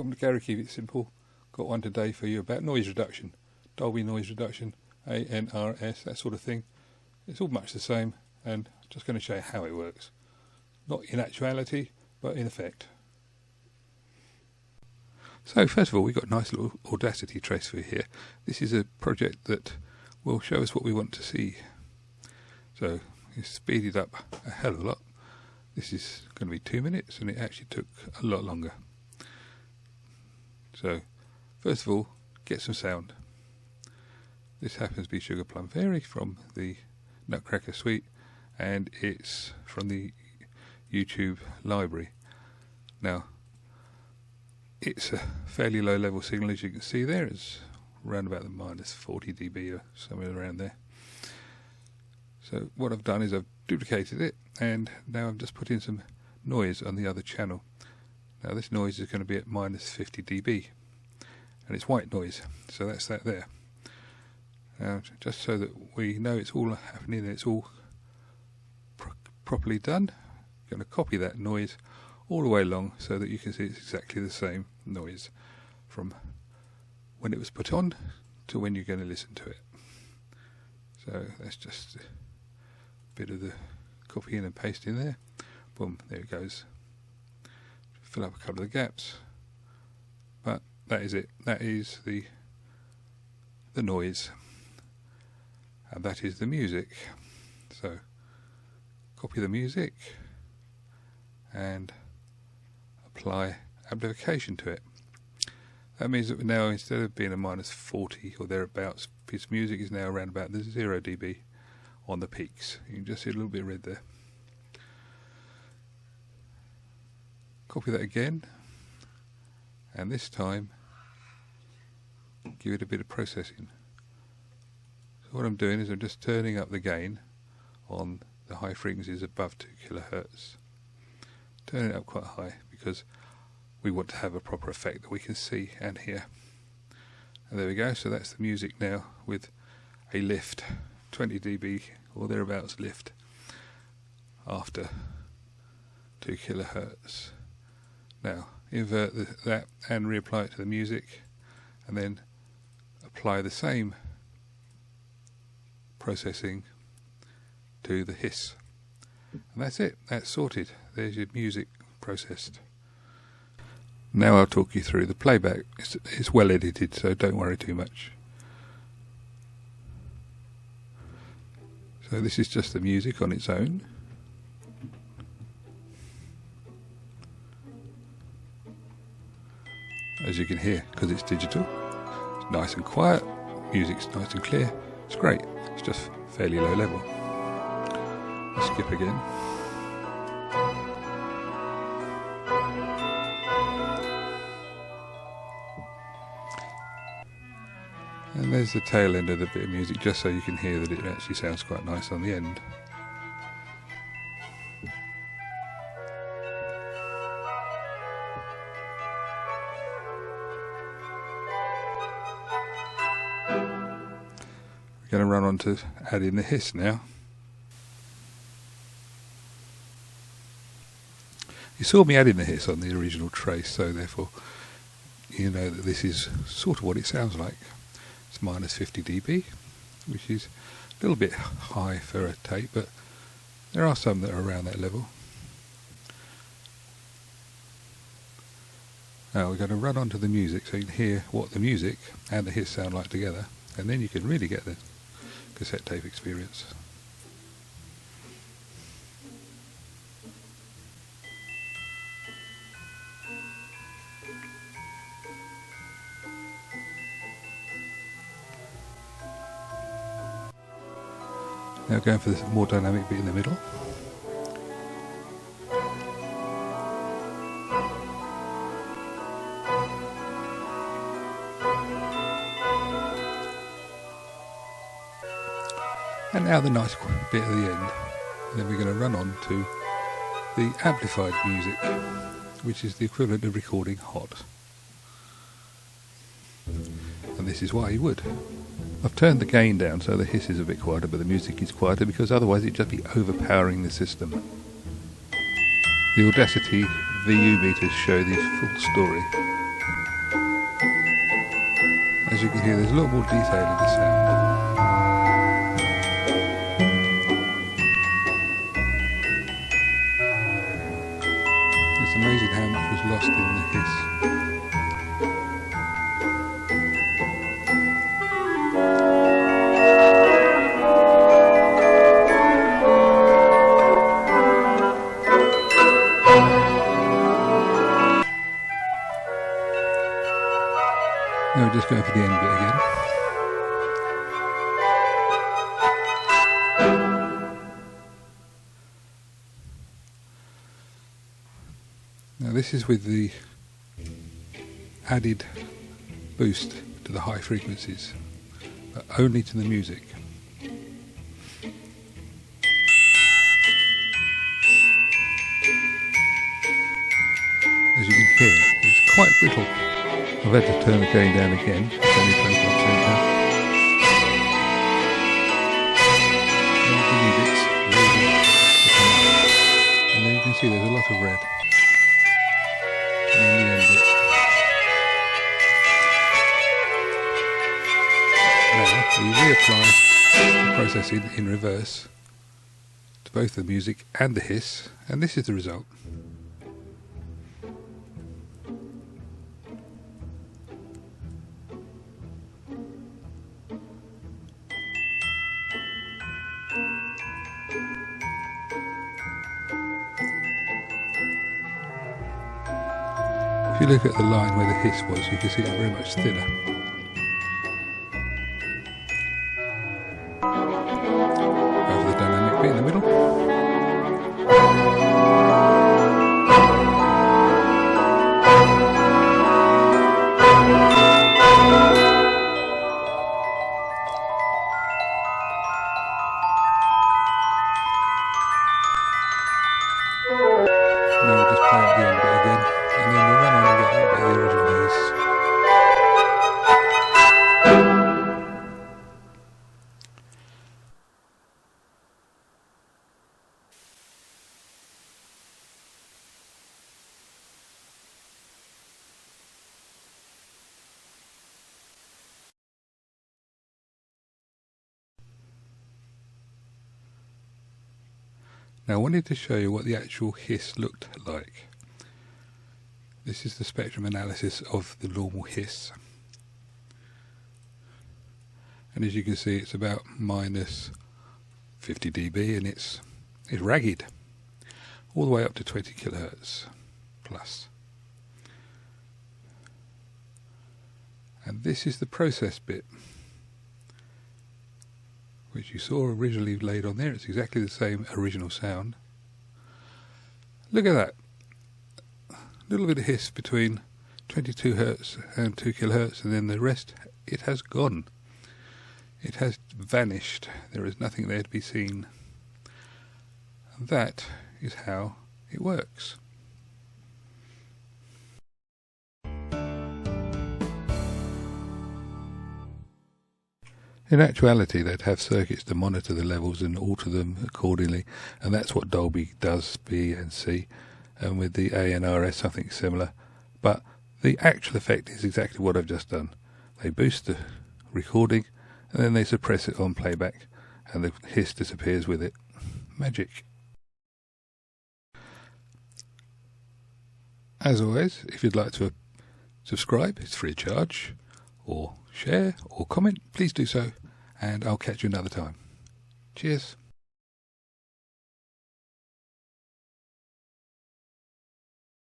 Welcome to Gary, keep it simple. Got one today for you about noise reduction, Dolby noise reduction, ANRS, that sort of thing. It's all much the same, and I'm just going to show you how it works. Not in actuality, but in effect. So first of all, we've got a nice little Audacity tracer here. This is a project that will show us what we want to see. So it's speeded up a hell of a lot. This is going to be 2 minutes, and it actually took a lot longer. So first of all, get some sound. This happens to be Sugar Plum Fairy from the Nutcracker Suite, and it's from the YouTube library. Now, it's a fairly low level signal, as you can see there. It's around about the minus 40 dB or somewhere around there. So what I've done is I've duplicated it, and now I've just put in some noise on the other channel. Now this noise is going to be at minus 50 dB, and it's white noise, so that's that there. Now, just so that we know it's all happening and it's all properly done, I'm going to copy that noise all the way along so that you can see it's exactly the same noise from when it was put on to when you're going to listen to it. So that's just a bit of the copying and pasting there. Boom, there it goes. Fill up a couple of the gaps, but that is it. That is the noise, and that is the music. So copy the music and apply amplification to it. That means that now, instead of being a minus 40 or thereabouts, piece of music is now around about the 0 dB on the peaks. You can just see a little bit of red there. Copy that again, and this time give it a bit of processing. So what I'm doing is I'm just turning up the gain on the high frequencies above 2 kHz. Turning it up quite high because we want to have a proper effect that we can see and hear. And there we go, so that's the music now with a lift, 20 dB or thereabouts lift after 2 kHz. Now, invert that and reapply it to the music, and then apply the same processing to the hiss. And that's it, that's sorted. There's your music processed. Now I'll talk you through the playback. It's well edited, so don't worry too much. So this is just the music on its own. As you can hear, because it's digital, it's nice and quiet, music's nice and clear, it's great, it's just fairly low level. Let's skip again. And there's the tail end of the bit of music, just so you can hear that it actually sounds quite nice on the end. Going to run on to add in the hiss now. You saw me adding the hiss on the original trace, so therefore you know that this is sort of what it sounds like. It's minus 50 dB, which is a little bit high for a tape, but there are some that are around that level. Now we're going to run on to the music so you can hear what the music and the hiss sound like together, and then you can really get the cassette tape experience. Now going for this more dynamic bit in the middle. And now the nice bit at the end. And then we're going to run on to the amplified music, which is the equivalent of recording hot. And this is why you would. I've turned the gain down so the hiss is a bit quieter, but the music is quieter, because otherwise it'd just be overpowering the system. The Audacity VU meters show the full story. As you can hear, there's a lot more detail in the sound. It's amazing how much was lost in the hiss. Now we're just going for the end bit again. Now this is with the added boost to the high frequencies, but only to the music. As you can hear, it's quite brittle. I've had to turn the gain down again. It's only 25% now. And then you can see there's a lot of red. And then the end bit. Now we reapply the processing in reverse to both the music and the hiss, and this is the result. If you look at the line where the hiss was, you can see it's very much thinner. Over the dynamic bit in the middle. Now we'll just play out the end bit again, and then we'll run on and get a little bit of the original hiss. Now I wanted to show you what the actual hiss looked like. This is the spectrum analysis of the normal hiss. And as you can see, it's about minus 50 dB, and it's ragged. All the way up to 20 kilohertz plus. And this is the process bit, which you saw originally laid on there. It's exactly the same original sound. Look at that. A little bit of hiss between 22 hertz and 2 kilohertz, and then the rest, it has gone. It has vanished. There is nothing there to be seen. And that is how it works. In actuality, they'd have circuits to monitor the levels and alter them accordingly, and that's what Dolby does, B and C, and with the ANRS something similar. But the actual effect is exactly what I've just done. They boost the recording, and then they suppress it on playback, and the hiss disappears with it. Magic. As always, if you'd like to subscribe, it's free of charge, or share or comment, please do so, and I'll catch you another time. Cheers.